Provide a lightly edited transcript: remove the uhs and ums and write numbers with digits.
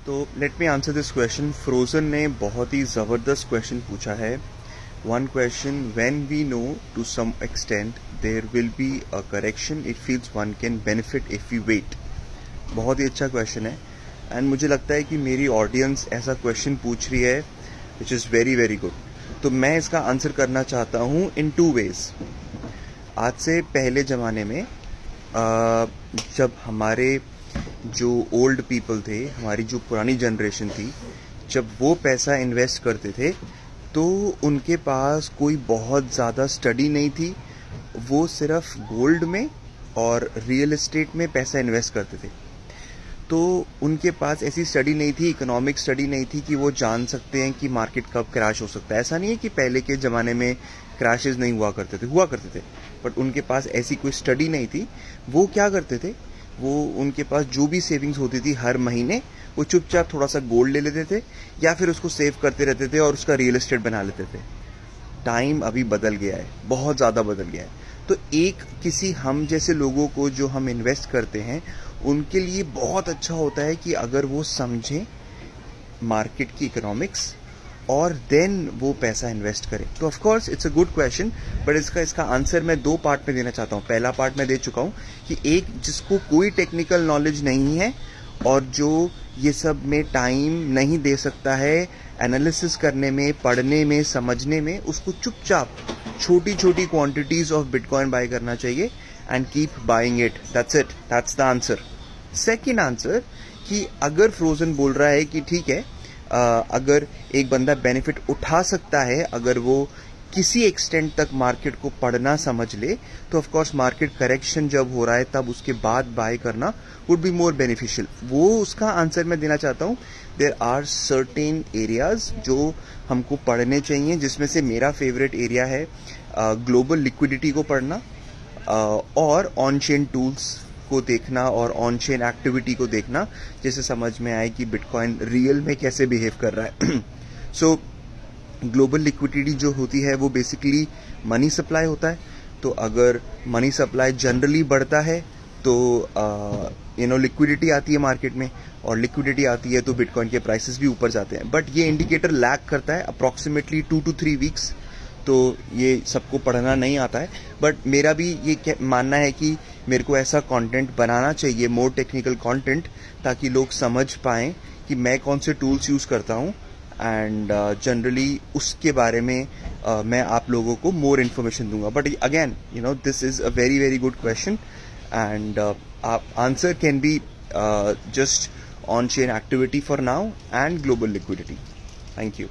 तो let me answer this question. Frozen ने बहुत ही ज़बरदस्त क्वेश्चन पूछा है। One question, when we know to some extent there will be a correction it feels one can benefit if you wait. बहुत ही अच्छा क्वेश्चन है एंड मुझे लगता है कि मेरी ऑडियंस ऐसा क्वेश्चन पूछ रही है which is very very good. तो मैं इसका आंसर करना चाहता हूँ इन टू वेज। आज से पहले ज़माने में जब हमारे जो ओल्ड पीपल थे, हमारी जो पुरानी जनरेशन थी, जब वो पैसा इन्वेस्ट करते थे तो उनके पास कोई बहुत ज़्यादा स्टडी नहीं थी। वो सिर्फ गोल्ड में और रियल एस्टेट में पैसा इन्वेस्ट करते थे। तो उनके पास ऐसी स्टडी नहीं थी, इकोनॉमिक स्टडी नहीं थी कि वो जान सकते हैं कि मार्केट कब क्रैश हो सकता है। ऐसा नहीं है कि पहले के ज़माने में क्रैशेस नहीं हुआ करते थे, बट उनके पास ऐसी कोई स्टडी नहीं थी। वो क्या करते थे, वो उनके पास जो भी सेविंग्स होती थी हर महीने वो चुपचाप थोड़ा सा गोल्ड ले लेते थे या फिर उसको सेव करते रहते थे और उसका रियल एस्टेट बना लेते थे। टाइम अभी बदल गया है, बहुत ज़्यादा बदल गया है। तो एक किसी हम जैसे लोगों को जो हम इन्वेस्ट करते हैं उनके लिए बहुत अच्छा होता है कि अगर वो समझें मार्केट की इकोनॉमिक्स और देन वो पैसा इन्वेस्ट करें। तो of course it's a good question, but इसका आंसर मैं दो पार्ट में देना चाहता हूँ। पहला पार्ट मैं दे चुका हूँ कि एक जिसको कोई टेक्निकल नॉलेज नहीं है और जो ये सब में टाइम नहीं दे सकता है एनालिसिस करने में, पढ़ने में, समझने में, उसको चुपचाप छोटी छोटी क्वांटिटीज ऑफ बिटकॉइन बाय करना चाहिए and keep buying it. That's it, that's the answer. Second answer कि अगर फ्रोजन बोल रहा है कि ठीक है, अगर एक बंदा बेनिफिट उठा सकता है अगर वो किसी एक्सटेंट तक मार्केट को पढ़ना समझ ले, तो ऑफ कोर्स मार्केट करेक्शन जब हो रहा है तब उसके बाद बाय करना वुड बी मोर बेनिफिशियल। वो उसका आंसर मैं देना चाहता हूँ। देयर आर सर्टेन एरियाज जो हमको पढ़ने चाहिए, जिसमें से मेरा फेवरेट एरिया है ग्लोबल लिक्विडिटी को पढ़ना और ऑन चेन टूल्स को देखना और ऑन चेन एक्टिविटी को देखना, जैसे समझ में आए कि बिटकॉइन रियल में कैसे बिहेव कर रहा है। सो ग्लोबल लिक्विडिटी जो होती है वो बेसिकली मनी सप्लाई होता है। तो अगर मनी सप्लाई जनरली बढ़ता है तो लिक्विडिटी आती है मार्केट में, और लिक्विडिटी आती है तो बिटकॉइन के प्राइसेस भी ऊपर जाते हैं। बट ये इंडिकेटर लैग करता है अप्रॉक्सीमेटली 2 to 3 वीक्स। तो ये सबको पढ़ना नहीं आता है, बट मेरा भी ये मानना है कि मेरे को ऐसा कंटेंट बनाना चाहिए, मोर टेक्निकल कंटेंट, ताकि लोग समझ पाएँ कि मैं कौन से टूल्स यूज़ करता हूँ एंड जनरली उसके बारे में मैं आप लोगों को मोर इन्फॉर्मेशन दूंगा। But again this is a very very good question and answer can be just on chain activity for now and global liquidity. Thank you.